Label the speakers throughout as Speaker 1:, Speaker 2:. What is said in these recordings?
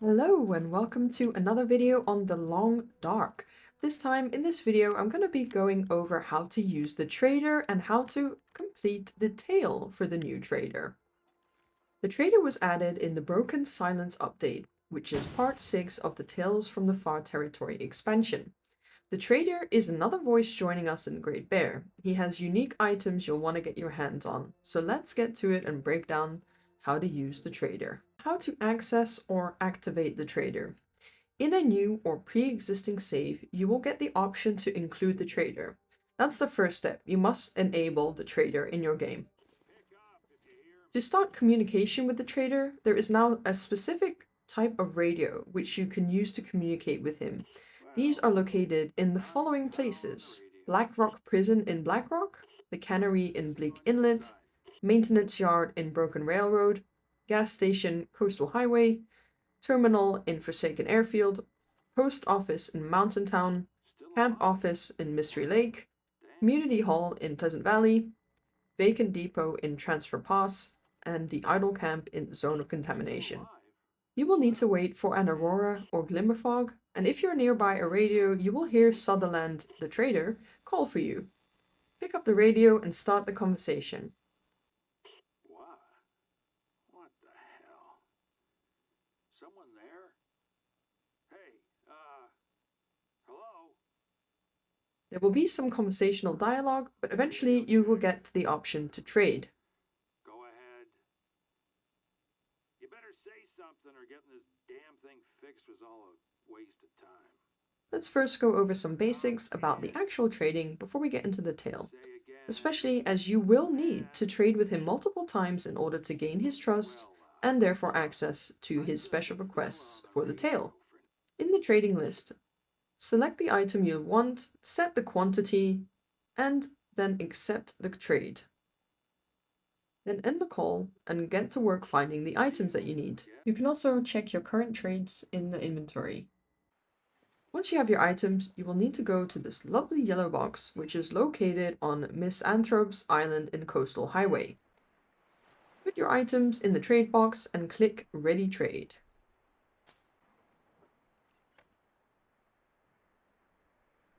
Speaker 1: Hello and welcome to another video on the Long Dark. This time in this video I'm going to be going over how to use the trader and how to complete the tale for the new trader. The trader was added in the Broken Silence update, which is part 6 of the Tales from the Far Territory expansion. The trader is another voice joining us in Great Bear. He has unique items you'll want to get your hands on, so let's get to it and break down how to use the trader. How to access or activate the trader. In a new or pre-existing save, you will get the option to include the trader. That's the first step. You must enable the trader in your game. To start communication with the trader, there is now a specific type of radio which you can use to communicate with him. These are located in the following places: Blackrock Prison in Blackrock, the Cannery in Bleak Inlet, Maintenance Yard in Broken Railroad, Gas Station Coastal Highway, Terminal in Forsaken Airfield, Post Office in Mountain Town, Camp Office in Mystery Lake, Community Hall in Pleasant Valley, Vacant Depot in Transfer Pass, and the Idle Camp in Zone of Contamination. You will need to wait for an aurora or glimmer fog, and if you're nearby a radio, you will hear Sutherland, the trader, call for you. Pick up the radio and start the conversation.
Speaker 2: What the hell? Someone there? Hey, hello?
Speaker 1: There will be some conversational dialogue, but eventually you will get the option to trade.
Speaker 2: Go ahead. You better say something or getting this damn thing fixed was all a waste of time.
Speaker 1: Let's first go over some basics about the actual trading before we get into the tale, especially as you will need to trade with him multiple times in order to gain his trust and therefore access to his special requests for the tale. In the trading list, select the item you want, set the quantity, and then accept the trade. Then end the call and get to work finding the items that you need. You can also check your current trades in the inventory. Once you have your items, you will need to go to this lovely yellow box, which is located on Miss Anthrope's Island in Coastal Highway. Put your items in the trade box and click Ready Trade.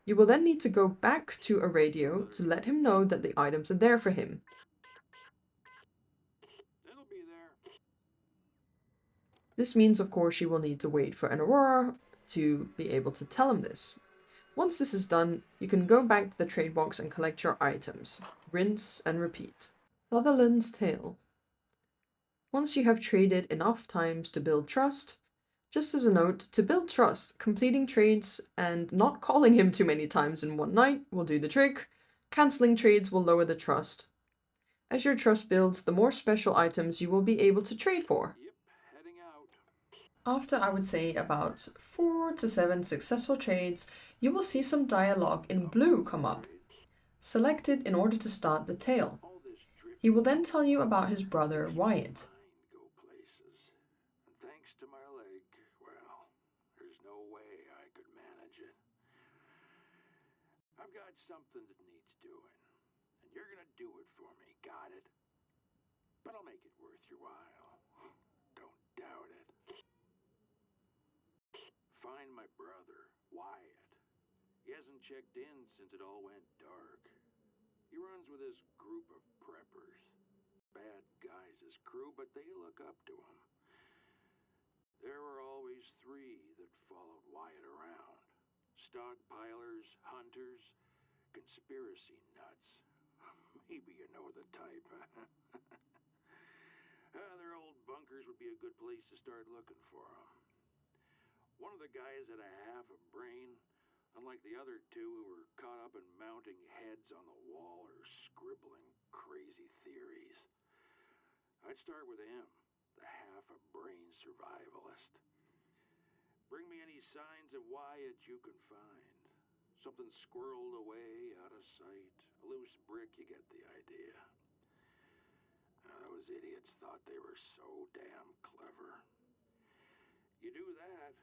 Speaker 1: You will then need to go back to a radio to let him know that the items are there for him.
Speaker 2: It'll be there.
Speaker 1: This means, of course, you will need to wait for an aurora to be able to tell him this. Once this is done, you can go back to the trade box and collect your items. Rinse and repeat. Sutherland's Tale. Once you have traded enough times to build trust, just as a note, to build trust, completing trades and not calling him too many times in one night will do the trick. Cancelling trades will lower the trust. As your trust builds, the more special items you will be able to trade for.
Speaker 2: Yep, heading out.
Speaker 1: After, I would say, about 4 to 7 successful trades, you will see some dialogue in blue come up. Select it in order to start the tale. He will then tell you about his brother, Wyatt.
Speaker 2: Go places. And thanks to my leg, well, there's no way I could manage it. I've got something that needs doing, and you're gonna do it for me, got it? But I'll make it worth your while. Don't doubt it. Find my brother, Wyatt. He hasn't checked in since it all went dark. He runs with his group of preppers. Bad guys, his crew, but they look up to him. There were always 3 that followed Wyatt around. Stockpilers, hunters, conspiracy nuts. Maybe you know the type. Their old bunkers would be a good place to start looking for them. One of the guys had a half a brain, unlike the other 2 who were caught up in mounting heads on the wall or scribbling crazy theories. I'd start with him, the half-a-brain survivalist. Bring me any signs of Wyatt you can find. Something squirreled away, out of sight. A loose brick, you get the idea. Those idiots thought they were so damn clever. You do that,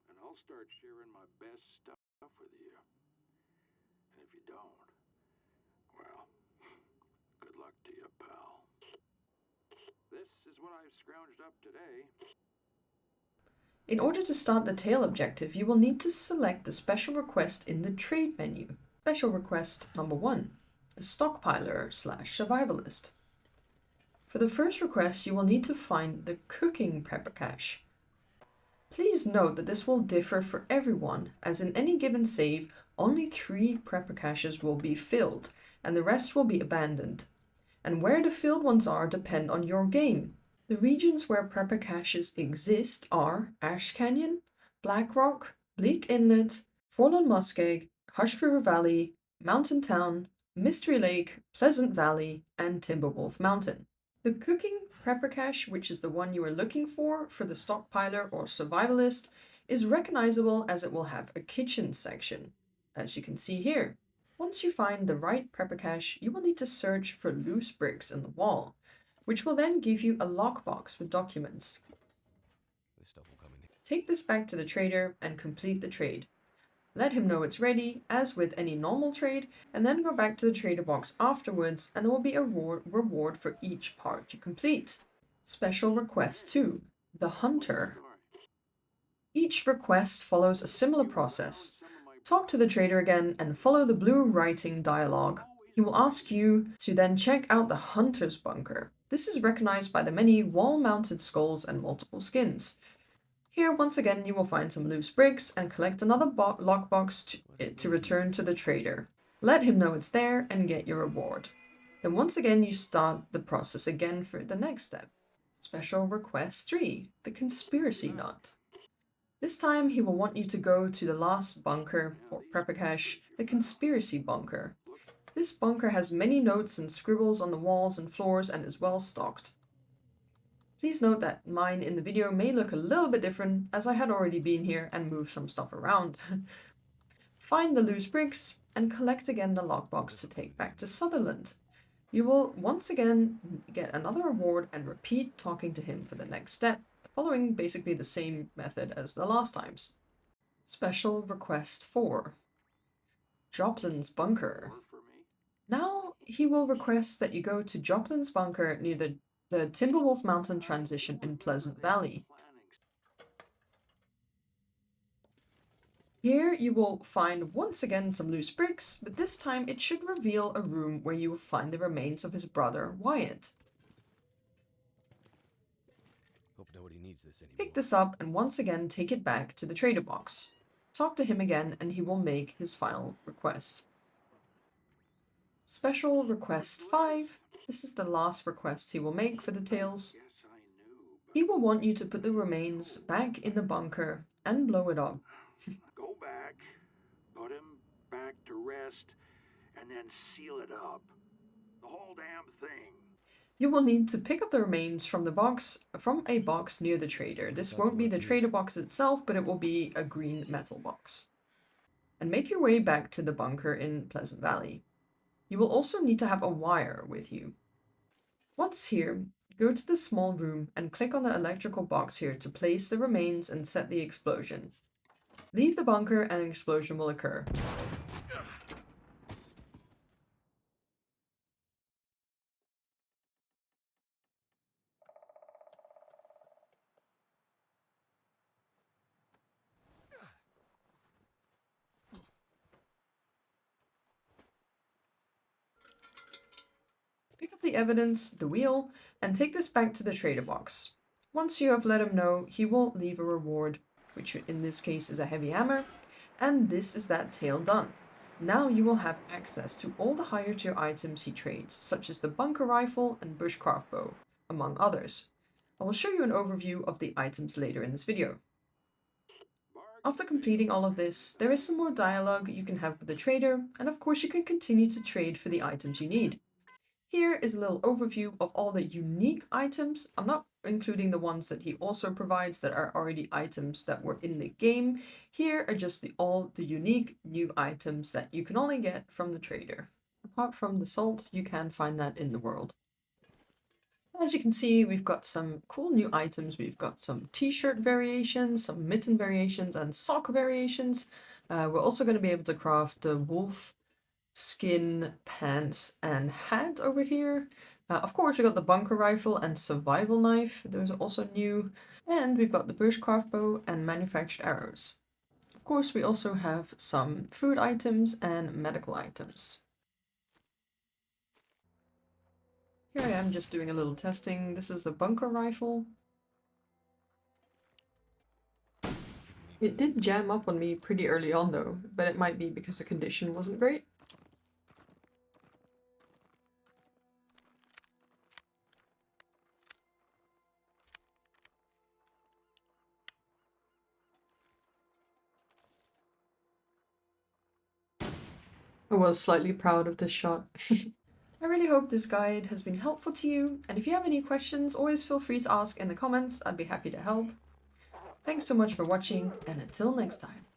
Speaker 2: and I'll start sharing my best stuff with you. And if you don't, well, good luck to you, pal. This is what I've scrounged up today.
Speaker 1: In order to start the tail objective, you will need to select the special request in the trade menu. Special request number 1, the Stockpiler / Survivalist. For the first request, you will need to find the cooking prepper cache. Please note that this will differ for everyone, as in any given save, only 3 prepper caches will be filled, and the rest will be abandoned. And where the filled ones are depend on your game. The regions where prepper caches exist are Ash Canyon, Black Rock, Bleak Inlet, Forlorn Muskeg, Hushed River Valley, Mountain Town, Mystery Lake, Pleasant Valley, and Timberwolf Mountain. The cooking prepper cache, which is the one you are looking for the Stockpiler or Survivalist, is recognizable as it will have a kitchen section, as you can see here. Once you find the right prepper cache, you will need to search for loose bricks in the wall, which will then give you a lockbox with documents. Take this back to the trader and complete the trade. Let him know it's ready, as with any normal trade, and then go back to the trader box afterwards, and there will be a reward for each part you complete. Special request 2, the Hunter. Each request follows a similar process. Talk to the trader again and follow the blue writing dialogue. He will ask you to then check out the Hunter's Bunker. This is recognized by the many wall-mounted skulls and multiple skins. Here, once again, you will find some loose bricks and collect another lockbox to return to the trader. Let him know it's there and get your reward. Then once again, you start the process again for the next step. Special request 3, the Conspiracy Nut. This time, he will want you to go to the last bunker or prepper cache, the Conspiracy Bunker. This bunker has many notes and scribbles on the walls and floors and is well stocked. Please note that mine in the video may look a little bit different, as I had already been here and moved some stuff around. Find the loose bricks and collect again the lockbox to take back to Sutherland. You will once again get another reward and repeat talking to him for the next step, following basically the same method as the last times. Special request 4, Joplin's Bunker. Now he will request that you go to Joplin's Bunker near the Timberwolf Mountain transition in Pleasant Valley. Here you will find once again some loose bricks, but this time it should reveal a room where you will find the remains of his brother Wyatt.
Speaker 3: Hope nobody needs this anymore.
Speaker 1: Pick this up and once again take it back to the trader box. Talk to him again and he will make his final request. Special request 5. This is the last request he will make for the tales. He will want you to put the remains back in the bunker and blow it up.
Speaker 2: Go back, put him back to rest, and then seal it up. The whole damn thing.
Speaker 1: You will need to pick up the remains from a box near the trader. This won't be the trader box itself, but it will be a green metal box. And make your way back to the bunker in Pleasant Valley. You will also need to have a wire with you. Once here, go to the small room and click on the electrical box here to place the remains and set the explosion. Leave the bunker and an explosion will occur. Pick up the evidence, the wheel, and take this back to the trader box. Once you have let him know, he will leave a reward, which in this case is a heavy hammer, and this is that tale done. Now you will have access to all the higher tier items he trades, such as the bunker rifle and bushcraft bow, among others. I will show you an overview of the items later in this video. After completing all of this, there is some more dialogue you can have with the trader, and of course you can continue to trade for the items you need. Here is a little overview of all the unique items. I'm not including the ones that he also provides that are already items that were in the game. Here are just all the unique new items that you can only get from the trader. Apart from the salt, you can find that in the world. As you can see, we've got some cool new items. We've got some t-shirt variations, some mitten variations, and sock variations. We're also going to be able to craft the wolf skin, pants, and hat over here. Of course, we got the bunker rifle and survival knife. Those are also new. And we've got the bushcraft bow and manufactured arrows. Of course, we also have some food items and medical items. Here I am just doing a little testing. This is a bunker rifle. It did jam up on me pretty early on though, but it might be because the condition wasn't great. I was slightly proud of this shot. I really hope this guide has been helpful to you, and if you have any questions, always feel free to ask in the comments. I'd be happy to help. Thanks so much for watching, and until next time.